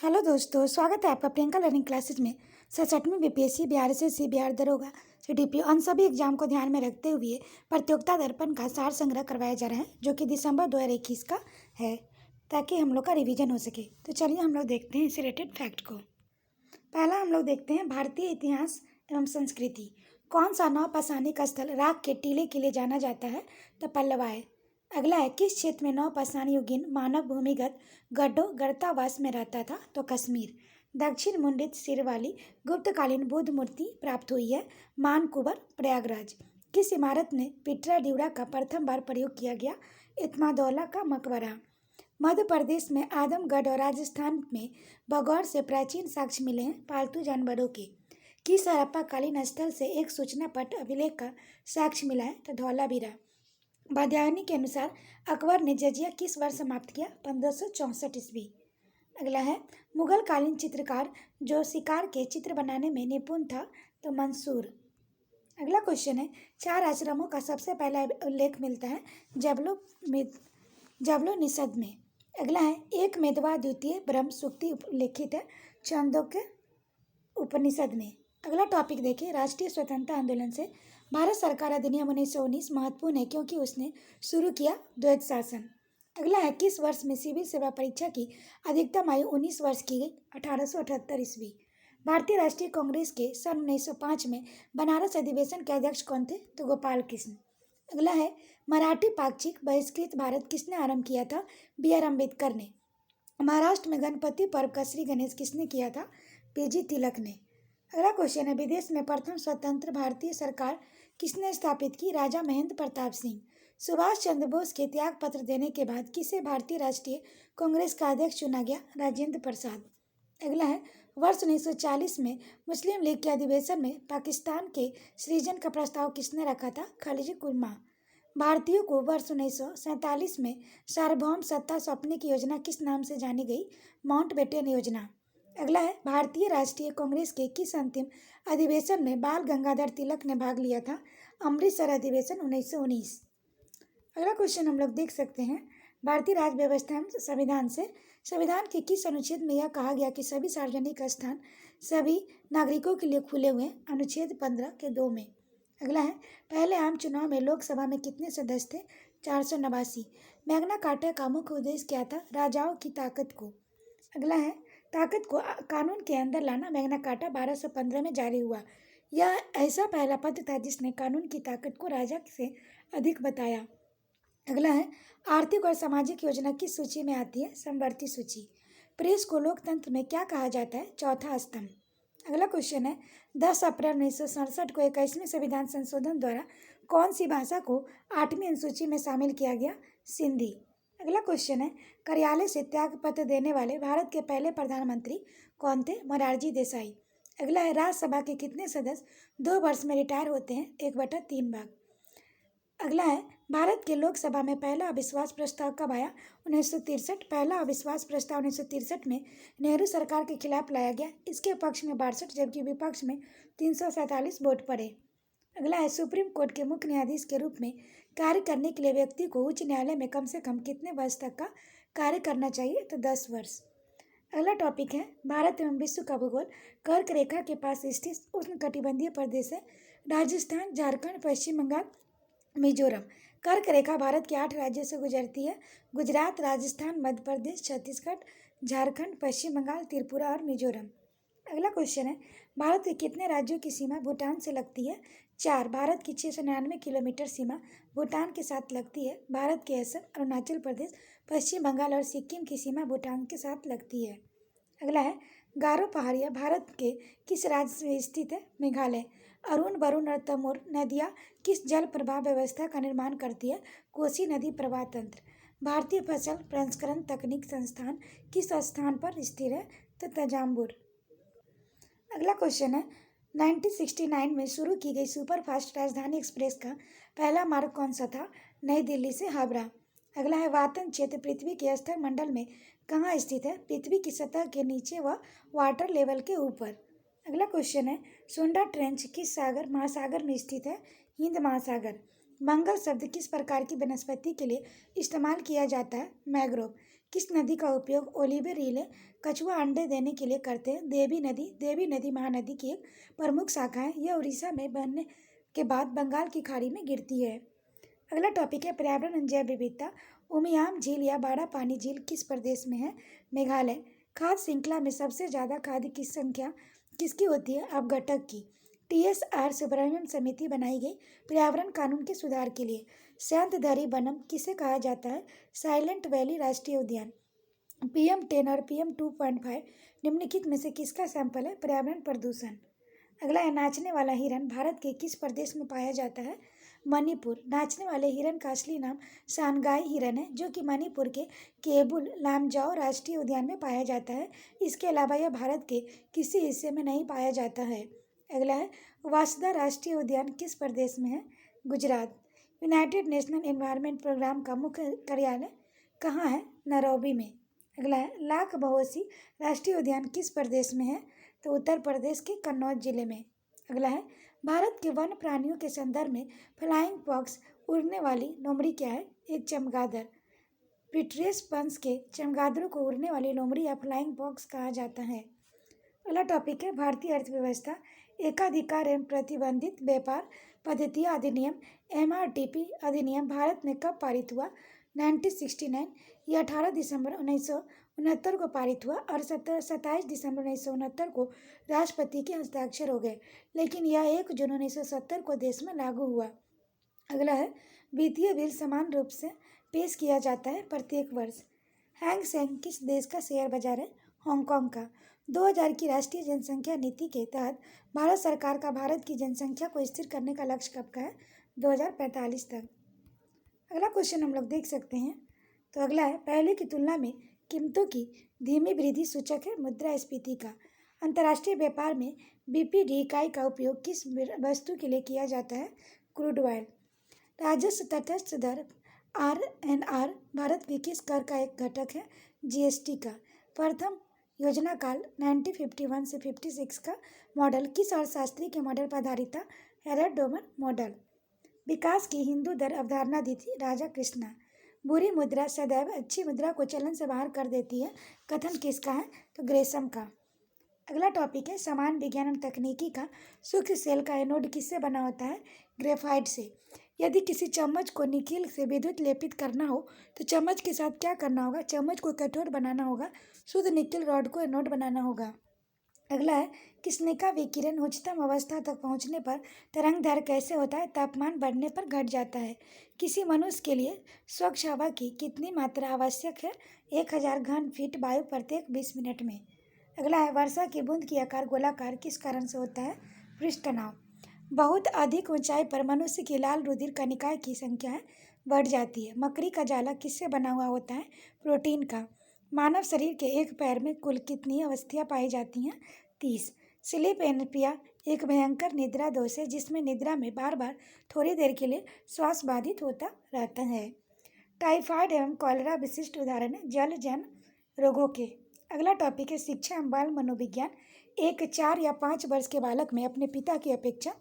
Hello दोस्तों, स्वागत है आपका प्रियंका लर्निंग क्लासेज में। 67वीं बीपीएससी, बिहार एसएससी, बिहार दरोगा, सीडीपी उन सभी एग्जाम को ध्यान में रखते हुए प्रतियोगिता दर्पण का सार संग्रह करवाया जा रहा है, जो कि दिसंबर 2021 का है, ताकि हम लोग का रिवीजन हो सके। तो चलिए हम लोग देखते हैं इस रिलेटेड फैक्ट को। पहला हम लोग देखते हैं भारतीय इतिहास एवं संस्कृति। कौन सा नौपाषाणिक स्थल राख के टीले के लिए जाना जाता है? तो पल्लवाय। अगला है, किस क्षेत्र में नौपाषाण युगीन मानव भूमिगत गड्ढों गर्तावास में रहता था? तो कश्मीर। दक्षिण मुंडित सिर वाली गुप्तकालीन बुद्ध मूर्ति प्राप्त हुई है मानकुबर, प्रयागराज। किस इमारत में पिटरा ड्यूरा का प्रथम बार प्रयोग किया गया? इत्मादौला का मकबरा। मध्य प्रदेश में आदमगढ़ और राजस्थान में बगौर से प्राचीन साक्ष्य मिले हैं पालतू जानवरों के। किस हड़प्पाकालीन स्थल से एक सूचना पट अभिलेख का साक्ष्य मिला है? तो धौलावीरा। वाद्यायनी के अनुसार अकबर ने जजिया किस वर्ष समाप्त किया? 1564 ईस्वी। अगला है, मुगल कालीन चित्रकार जो शिकार के चित्र बनाने में निपुण था? तो मंसूर। अगला क्वेश्चन है, 4 आश्रमों का सबसे पहला उल्लेख मिलता है जबलोनिषद में। अगला है, एक मेदवा द्वितीय ब्रह्म सूक्ति उल्लेखित है छांदोग्य उपनिषद में। अगला टॉपिक देखिए, राष्ट्रीय स्वतंत्रता आंदोलन से भारत सरकार अधिनियम 1919 महत्वपूर्ण है क्योंकि उसने शुरू किया द्वैत शासन। अगला है, किस वर्ष में सिविल सेवा परीक्षा की अधिकतम आयु 19 वर्ष की गई? 1878 ईस्वी। भारतीय राष्ट्रीय कांग्रेस के सन 1905 में बनारस अधिवेशन के अध्यक्ष कौन थे? तो गोपाल कृष्ण। अगला है, मराठी पाक्षिक बहिष्कृत भारत किसने आरंभ किया था? बी.आर. अम्बेडकर ने। महाराष्ट्र में गणपति पर्व का श्री गणेश किसने किया था? पी.जी. तिलक ने। अगला क्वेश्चन है, विदेश में प्रथम स्वतंत्र भारतीय सरकार किसने स्थापित की? राजा महेंद्र प्रताप सिंह। सुभाष चंद्र बोस के त्याग पत्र देने के बाद किसे भारतीय राष्ट्रीय कांग्रेस का अध्यक्ष चुना गया? राजेंद्र प्रसाद। अगला है, वर्ष 1940 में मुस्लिम लीग के अधिवेशन में पाकिस्तान के सृजन का प्रस्ताव किसने रखा था? खलील कुर्मा। भारतीयों को वर्ष 1947 में सार्वभौम सत्ता सौंपने की योजना किस नाम से जानी गई? माउंटबेटन योजना। अगला है, भारतीय राष्ट्रीय कांग्रेस के किस अंतिम अधिवेशन में बाल गंगाधर तिलक ने भाग लिया था? अमृतसर अधिवेशन 1919। अगला क्वेश्चन हम लोग देख सकते हैं, भारतीय राज्य व्यवस्था एवं संविधान से संविधान के किस अनुच्छेद में यह कहा गया कि सभी सार्वजनिक स्थान सभी नागरिकों के लिए खुले हुए? अनुच्छेद 15 के 2 में। अगला है, पहले आम चुनाव में लोकसभा में कितने सदस्य थे? 489। मैग्ना कार्टा का मुख्य उद्देश्य क्या था? राजाओं की ताकत को। अगला है, ताकत को कानून के अंदर लाना। मैग्ना कार्टा 1215 में जारी हुआ। यह ऐसा पहला पद था जिसने कानून की ताकत को राजा से अधिक बताया। अगला है, आर्थिक और सामाजिक योजना किस सूची में आती है? समवर्ती सूची। प्रेस को लोकतंत्र में क्या कहा जाता है? चौथा स्तंभ। अगला क्वेश्चन है, 10 अप्रैल 1967 को 21वें संविधान संशोधन द्वारा कौन सी भाषा को 8वीं अनुसूची में शामिल किया गया? सिंधी। अगला क्वेश्चन है, कार्यालय से त्यागपत्र देने वाले भारत के पहले प्रधानमंत्री कौन थे? मोरारजी देसाई। अगला है, राज्यसभा के कितने सदस्य 2 वर्ष में रिटायर होते हैं? 1/3 भाग। अगला है, भारत के लोकसभा में पहला अविश्वास प्रस्ताव कब आया? 1963। पहला अविश्वास प्रस्ताव 1963 में नेहरू सरकार के खिलाफ लाया गया। इसके पक्ष में 62 जबकि विपक्ष में 347 वोट पड़े। अगला है, सुप्रीम कोर्ट के मुख्य न्यायाधीश के रूप में कार्य करने के लिए व्यक्ति को उच्च न्यायालय में कम से कम कितने वर्ष तक का कार्य करना चाहिए? तो 10 वर्ष। अगला टॉपिक है, भारत एवं विश्व का भूगोल। कर्क रेखा के पास स्थित उष्णकटिबंधीय प्रदेश है राजस्थान, झारखंड, पश्चिम बंगाल, मिजोरम। कर्क रेखा भारत के 8 राज्यों से गुजरती है, गुजरात, राजस्थान, मध्य प्रदेश, छत्तीसगढ़, झारखंड, पश्चिम बंगाल, त्रिपुरा और मिजोरम। अगला क्वेश्चन है, भारत के कितने राज्यों की सीमा भूटान से लगती है? 4। भारत की 699 किलोमीटर सीमा भूटान के साथ लगती है। भारत के असम, अरुणाचल प्रदेश, पश्चिम बंगाल और सिक्किम की सीमा भूटान के साथ लगती है। अगला है, गारो पहाड़ियाँ भारत के किस राज्य में स्थित है? मेघालय। अरुण, वरुण और तमोर नदियाँ किस जल प्रवाह व्यवस्था का निर्माण करती है? कोसी नदी प्रवाह तंत्र। भारतीय फसल प्रसंस्करण तकनीक संस्थान किस स्थान पर स्थित है? तो तंजावुर। अगला क्वेश्चन है, 1969 में शुरू की गई सुपरफास्ट राजधानी एक्सप्रेस का पहला मार्ग कौन सा था? नई दिल्ली से हावड़ा। अगला है, वातन क्षेत्र पृथ्वी के स्थल मंडल में कहाँ स्थित है? पृथ्वी की सतह के नीचे व वाटर लेवल के ऊपर। अगला क्वेश्चन है, सुंडा ट्रेंच किस सागर महासागर में स्थित है? हिंद महासागर। मंगल शब्द किस प्रकार की वनस्पति के लिए इस्तेमाल किया जाता है? मैंग्रोव। किस नदी का उपयोग ओलिवे रिले कछुआ अंडे देने के लिए करते हैं? देवी नदी महानदी की एक प्रमुख शाखा है। यह उड़ीसा में बनने के बाद बंगाल की खाड़ी में गिरती है। अगला टॉपिक है पर्यावरण एवं जैव विविधता। उमियाम झील या बाड़ा पानी झील किस प्रदेश में है? मेघालय। खाद्य श्रृंखला में सबसे ज़्यादा खाद्य की संख्या किसकी होती है? अपघटक की। TSR सुब्रमण्यम समिति बनाई गई पर्यावरण कानून के सुधार के लिए। सैंतधरी बनम किसे कहा जाता है? साइलेंट वैली राष्ट्रीय उद्यान। PM10 और PM2.5 निम्नलिखित में से किसका सैंपल है? पर्यावरण प्रदूषण। अगला है नाचने वाला हिरन भारत के किस प्रदेश में पाया जाता है? मणिपुर। नाचने वाले हिरन का असली नाम सानगाई हिरन है, जो कि मणिपुर के केबुल लामजाओ राष्ट्रीय उद्यान में पाया जाता है। इसके अलावा यह भारत के किसी हिस्से में नहीं पाया जाता है। अगला है वासदा राष्ट्रीय उद्यान किस प्रदेश में है? Gujarat. United National Environment Programme का मुख्य कार्यालय कहाँ है? नैरोबी में। अगला है लाख बहोसी राष्ट्रीय उद्यान किस प्रदेश में है? तो उत्तर प्रदेश के कन्नौज जिले में। अगला है भारत के वन प्राणियों के संदर्भ में फ्लाइंग फॉक्स उड़ने वाली लोमड़ी क्या है? एक चमगादड़। पिट्रेस वंश के चमगादड़ों को उड़ने वाली लोमड़ी या फ्लाइंग फॉक्स कहा जाता है। अगला टॉपिक है भारतीय अर्थव्यवस्था। एकाधिकार एवं प्रतिबंधित व्यापार पद्धतियाँ अधिनियम MRTP अधिनियम भारत में कब पारित हुआ? 1969। यह 18 दिसंबर 1969 को पारित हुआ और 27 दिसंबर 1969 को राष्ट्रपति के हस्ताक्षर हो गए, लेकिन यह 1 जून 1970 को देश में लागू हुआ। अगला है वित्तीय बिल समान रूप से पेश किया जाता है प्रत्येक वर्ष। हैंग सेंग किस देश का शेयर बाजार है? हांगकांग का। 2000 की राष्ट्रीय जनसंख्या नीति के तहत भारत सरकार का भारत की जनसंख्या को स्थिर करने का लक्ष्य कब का है? 2045 तक। अगला क्वेश्चन हम लोग देख सकते हैं। तो अगला है पहले की तुलना में कीमतों की धीमी वृद्धि सूचक है मुद्रास्फीति का। अंतर्राष्ट्रीय व्यापार में BPD इकाई का उपयोग किस वस्तु के लिए किया जाता है? Crude oil. राजस्व तटस्थ दर RNR भारत के किस कर का एक घटक है? GST का। प्रथम योजना काल 1951 से 56 का मॉडल किस अर्थशास्त्री के मॉडल पर आधारित था? Herald Domar model. विकास की हिंदू दर अवधारणा दी थी राजा कृष्णा। बुरी मुद्रा सदैव अच्छी मुद्रा को चलन से बाहर कर देती है, कथन किसका है? तो ग्रेसम का। अगला टॉपिक है समान विज्ञान एवं तकनीकी का। सूक्ष्म सेल का एनोड किससे बना होता है? ग्रेफाइट से। यदि किसी चम्मच को निकिल से विद्युत लेपित करना हो तो चम्मच के साथ क्या करना होगा? चम्मच को कैथोड बनाना होगा, शुद्ध निकिल रॉड को एनोड बनाना होगा। अगला है कृष्णिका विकिरण उच्चतम अवस्था तक पहुंचने पर तरंग दैर्घ्य कैसे होता है? तापमान बढ़ने पर घट जाता है। किसी मनुष्य के लिए स्वच्छ हवा की कितनी मात्रा आवश्यक है? 1000 घन फीट वायु प्रत्येक 20 मिनट में। अगला है वर्षा की बूंद की आकार गोलाकार किस कारण से होता है? पृष्ठ तनाव। बहुत अधिक ऊंचाई पर मनुष्य की लाल रुधिर कणिकाएं की संख्या बढ़ जाती है। मकड़ी का जाला किससे बना हुआ होता है? प्रोटीन का। मानव शरीर के एक पैर में कुल कितनी अवस्थियाँ पाई जाती हैं? 30। स्लीप एनपिया एक भयंकर निद्रा दोष है जिसमें निद्रा में बार बार थोड़ी देर के लिए श्वास बाधित होता रहता है। टाइफाइड एवं कॉलेरा विशिष्ट उदाहरण है जलजन रोगों के। अगला टॉपिक है शिक्षा एवं बाल मनोविज्ञान। एक 4 या 5 वर्ष के बालक में अपने पिता की अपेक्षा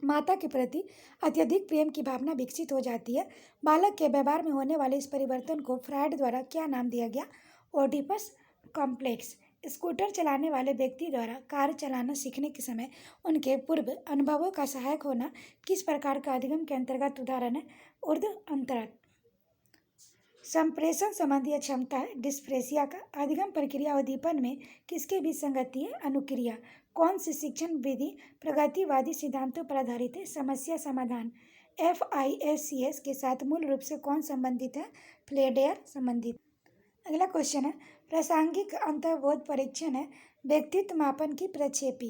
माता के प्रति अत्यधिक प्रेम की भावना विकसित हो जाती है। बालक के व्यवहार में होने वाले इस परिवर्तन को फ्रायड द्वारा क्या नाम दिया गया? Oedipus complex. स्कूटर चलाने वाले व्यक्ति द्वारा कार चलाना सीखने के समय उनके पूर्व अनुभवों का सहायक होना किस प्रकार का अधिगम के अंतर्गत उदाहरण है? ऊर्ध्व अंतरण। संप्रेषण संबंधी क्षमता है डिस्प्रेसिया का। अधिगम प्रक्रिया उद्दीपन में किसके बीच संगति है? अनुक्रिया। कौन सी शिक्षण विधि प्रगतिवादी सिद्धांतों पर आधारित है? समस्या समाधान। FISCS के साथ मूल रूप से कौन संबंधित है? फ्लेडेयर संबंधित। अगला क्वेश्चन है प्रासंगिक अंतर्बोध परीक्षण है व्यक्तित्व मापन की प्रक्षेपी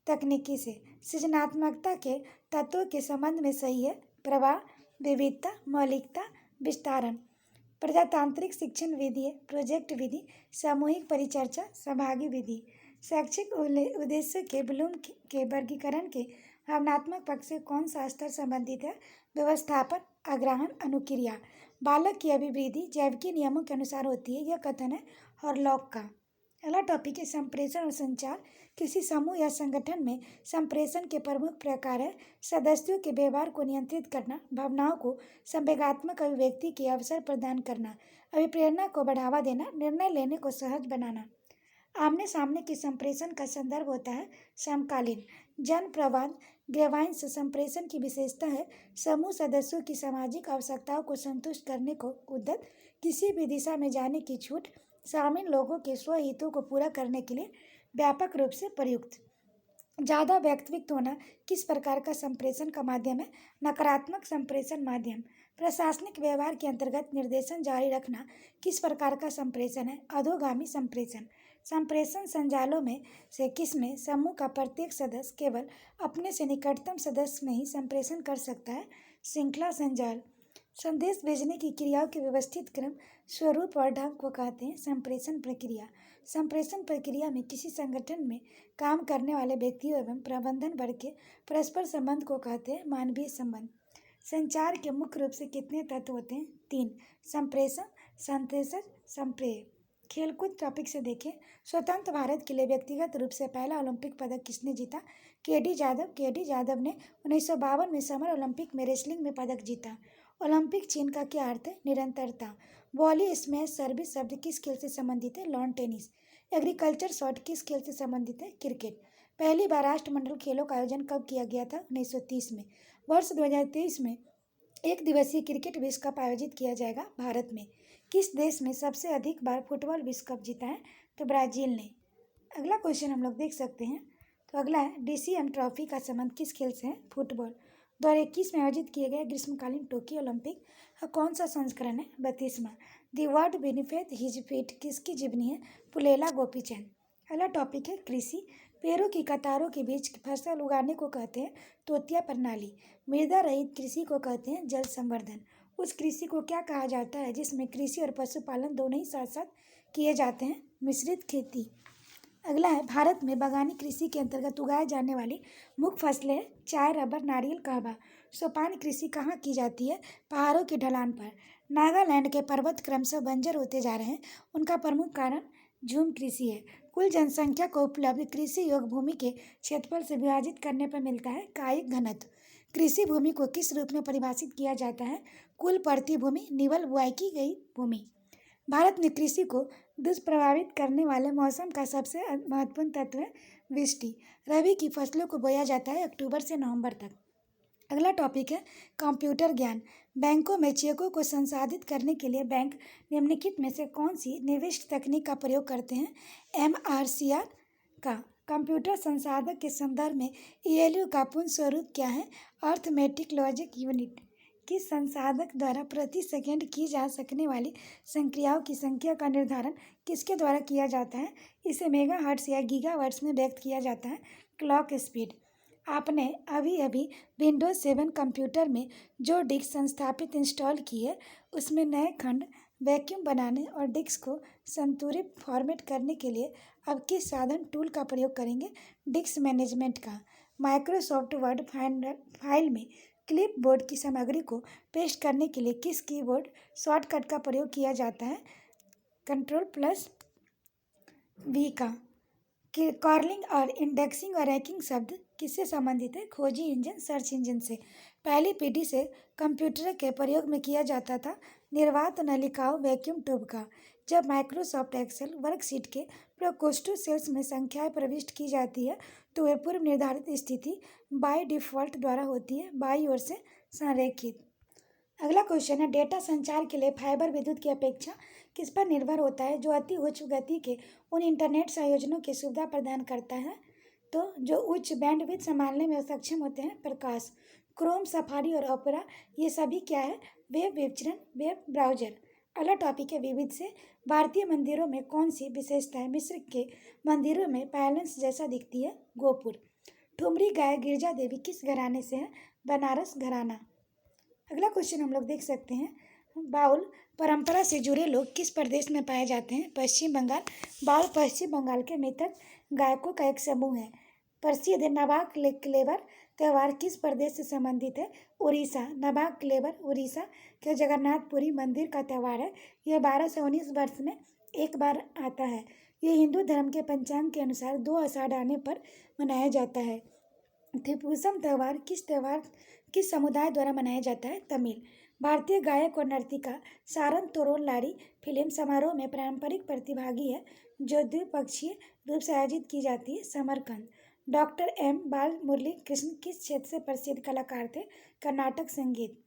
तकनीकी से सृजनात्मकता के तत्वों के संबंध में सही है? प्रवाह, विविधता, मौलिकता, विस्तारण। प्रजातांत्रिक शिक्षण विधि है प्रोजेक्ट विधि, सामूहिक परिचर्चा, सहभागी विधि। शैक्षिक उद्देश्य के ब्लूम के वर्गीकरण के भावनात्मक पक्ष से कौन सा स्तर संबंधित है? व्यवस्थापन, आग्रहण, अनुक्रिया। बालक की अभिवृद्धि जैविकी नियमों के अनुसार होती है, यह कथन है हॉरलॉक का। अगला टॉपिक है संप्रेषण और संचार। किसी समूह या संगठन में संप्रेषण के प्रमुख प्रकार है सदस्यों के व्यवहार को नियंत्रित करना, भावनाओं को संवेगात्मक अभिव्यक्ति के अवसर प्रदान करना, अभिप्रेरणा को बढ़ावा देना, निर्णय लेने को सहज बनाना। आमने सामने की संप्रेषण का संदर्भ होता है समकालीन। जन प्रवाद ग्रेवाइंस संप्रेषण की विशेषता है समूह सदस्यों की सामाजिक आवश्यकताओं को संतुष्ट करने को उद्यत, किसी भी दिशा में जाने की छूट, शामिल लोगों के स्वहितों को पूरा करने के लिए व्यापक रूप से प्रयुक्त। ज़्यादा व्यक्तित्व होना किस प्रकार का संप्रेषण का माध्यम है? नकारात्मक संप्रेषण माध्यम। प्रशासनिक व्यवहार के अंतर्गत निर्देशन जारी रखना किस प्रकार का संप्रेषण है? अधोगामी संप्रेषण। संप्रेषण संजालों में से किसमें समूह का प्रत्येक सदस्य केवल अपने से निकटतम सदस्य में ही संप्रेषण कर सकता है? श्रृंखला संजाल। संदेश भेजने की क्रियाओं के व्यवस्थित क्रम, स्वरूप और ढंग को कहते हैं संप्रेषण प्रक्रिया। संप्रेषण प्रक्रिया में किसी संगठन में काम करने वाले व्यक्तियों एवं प्रबंधन वर्ग के परस्पर संबंध को कहते हैं मानवीय संबंध। संचार के मुख्य रूप से कितने तत्व होते हैं? 3। संप्रेषण, संश्लेषण, संप्रेय। खेलकूद टॉपिक से देखें। स्वतंत्र भारत के लिए व्यक्तिगत रूप से पहला ओलंपिक पदक किसने जीता? के.डी. जादव। के.डी. जादव ने 1952 में समर ओलंपिक में रेसलिंग में पदक जीता। ओलंपिक चिन्ह का क्या अर्थ है? निरंतरता। वॉली स्मैश सर्विस शब्द किस खेल से संबंधित है? Lawn tennis. एग्रीकल्चर शॉट किस खेल से संबंधित है? क्रिकेट। पहली बार राष्ट्रमंडल खेलों का आयोजन कब किया गया था? 1930 में। वर्ष 2023 में एक दिवसीय क्रिकेट विश्व कप आयोजित किया जाएगा भारत में। किस देश ने सबसे अधिक बार फुटबॉल विश्व कप जीता है? तो ब्राजील ने। अगला क्वेश्चन हम लोग देख सकते हैं। तो अगला है DCM ट्रॉफी का संबंध किस खेल से है? फुटबॉल। 2021 में आयोजित किए गए ग्रीष्मकालीन टोक्यो ओलंपिक का कौन सा संस्करण है? 32वां। The word benefit his feet किसकी जीवनी है? पुलेला गोपीचंद। अगला टॉपिक है कृषि। पेड़ों की कतारों के बीच फसल उगाने को कहते हैं तोतिया प्रणाली। मृदा रहित कृषि को कहते हैं जल संवर्धन। उस कृषि को क्या कहा जाता है जिसमें कृषि और पशुपालन दोनों ही साथ साथ किए जाते हैं? मिश्रित खेती। अगला है भारत में बागानी कृषि के अंतर्गत उगाए जाने वाली मुख्य फसलें चाय, रबर, नारियल, कहवा। सोपान कृषि कहाँ की जाती है? पहाड़ों की ढलान पर। नागालैंड के पर्वत क्रमशः बंजर होते जा रहे हैं, उनका प्रमुख कारण झूम कृषि है। कुल जनसंख्या को उपलब्ध कृषि योग्य भूमि के क्षेत्रफल से विभाजित करने पर मिलता है कायिक घनत्व। कृषि भूमि को किस रूप में परिभाषित किया जाता है? कुल पड़ती भूमि, निवल बुआई की गई भूमि। भारत में कृषि को दुष्प्रभावित करने वाले मौसम का सबसे महत्वपूर्ण तत्व है वृष्टि। रबी की फसलों को बोया जाता है अक्टूबर से नवंबर तक। अगला टॉपिक है कंप्यूटर ज्ञान। बैंकों में चेकों को संसाधित करने के लिए बैंक निम्नलिखित में से कौन सी निर्दिष्ट तकनीक का प्रयोग करते हैं? MRCR का। कंप्यूटर संसाधक के संदर्भ में ELU का पूर्ण स्वरूप क्या है? Arithmetic logic unit. किस संसाधक द्वारा प्रति सेकंड की जा सकने वाली संक्रियाओं की संख्या का निर्धारण किसके द्वारा किया जाता है? इसे मेगाहर्ट्ज या गीगाहर्ट्ज में व्यक्त किया जाता है। Clock speed. आपने अभी अभी विंडोज 7 कंप्यूटर में जो डिस्क संस्थापित इंस्टॉल की है उसमें नए खंड वैक्यूम बनाने और डिस्क को संतुलित फॉर्मेट करने के लिए अब किस साधन टूल का प्रयोग करेंगे? डिस्क मैनेजमेंट का। माइक्रोसॉफ्ट वर्ड फाइल में क्लिपबोर्ड की सामग्री को पेस्ट करने के लिए किस कीबोर्ड शॉर्टकट का प्रयोग किया जाता है? Ctrl+V का। कॉर्लिंग और इंडेक्सिंग और रैंकिंग शब्द किससे संबंधित है? खोजी इंजन, सर्च इंजन से। पहली पीढ़ी से कंप्यूटर के प्रयोग में किया जाता था निर्वात नलिकाओं वैक्यूम ट्यूब का। जब माइक्रोसॉफ्ट एक्सेल वर्कशीट के प्रकोष्ठों सेल्स में संख्याएं प्रविष्ट की जाती है तो वे पूर्व निर्धारित स्थिति बाय डिफ़ॉल्ट द्वारा होती है बाईं ओर से संरेखित। अगला क्वेश्चन है डेटा संचार के लिए फाइबर विद्युत की अपेक्षा किस पर निर्भर होता है जो अति उच्च गति के उन इंटरनेट संयोजनों की सुविधा प्रदान करता है? तो जो उच्च बैंडविड्थ संभालने में सक्षम होते हैं। प्रकाश। क्रोम, सफारी और ओपेरा ये सभी क्या है? वेब विचरण, वेब ब्राउजर। अगला टॉपिक है विविध से। भारतीय मंदिरों में कौन सी विशेषता है? मिस्र के मंदिरों में पैलेस जैसा दिखती है गोपुर। ठुमरी गाय गिरजा देवी किस घराने से है? बनारस घराना। अगला क्वेश्चन हम लोग देख सकते हैं बाउल परंपरा से जुड़े लोग किस प्रदेश में पाए जाते हैं? पश्चिम बंगाल। बाउल पश्चिम बंगाल के मृतक गायकों का एक समूह है। प्रसिद्ध नबाक क्लेवर त्यौहार किस प्रदेश से संबंधित है? उड़ीसा। नबाक क्लेवर उड़ीसा के जगन्नाथपुरी मंदिर का त्यौहार है। यह 1219 वर्ष में एक बार आता है। यह हिंदू धर्म के पंचांग के अनुसार 2 आषाढ़ आने पर मनाया जाता है। थिपुसम त्यौहार किस समुदाय द्वारा मनाया जाता है? तमिल। भारतीय गायक और नर्तिका सारन तोरोन लारी फिल्म समारोह में पारंपरिक प्रतिभागी है जो द्विपक्षीय रूप से आयोजित की जाती है। समरकंद। डॉक्टर एम बाल मुरली कृष्ण किस क्षेत्र से प्रसिद्ध कलाकार थे? कर्नाटक संगीत।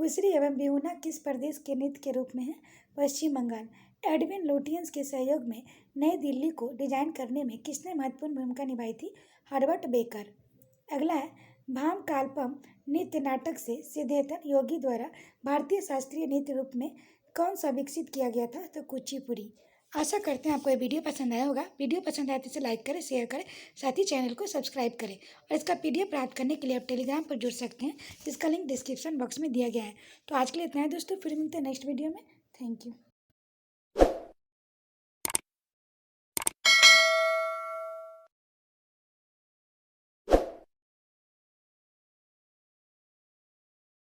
हुसरी एवं बिहुना किस प्रदेश के नृत्य के रूप में है? पश्चिम बंगाल। एडविन लुटियंस के सहयोग में नई दिल्ली को डिजाइन करने में किसने महत्वपूर्ण भूमिका निभाई थी? Herbert baker. अगला है भाम कालपम नृत्य नाटक से सिद्धेश्वर योगी द्वारा भारतीय शास्त्रीय नृत्य रूप में कौन सा विकसित किया गया था? तो कुचिपुड़ी। आशा करते हैं आपको ये वीडियो पसंद आया होगा। वीडियो पसंद आए तो इसे लाइक करें, शेयर करें, साथ ही चैनल को सब्सक्राइब करें। और इसका पीडीएफ प्राप्त करने के लिए आप टेलीग्राम पर जुड़ सकते हैं, जिसका लिंक डिस्क्रिप्शन बॉक्स में दिया गया है। तो आज के लिए इतना है दोस्तों, फिर मिलते हैं नेक्स्ट वीडियो में। Thank you.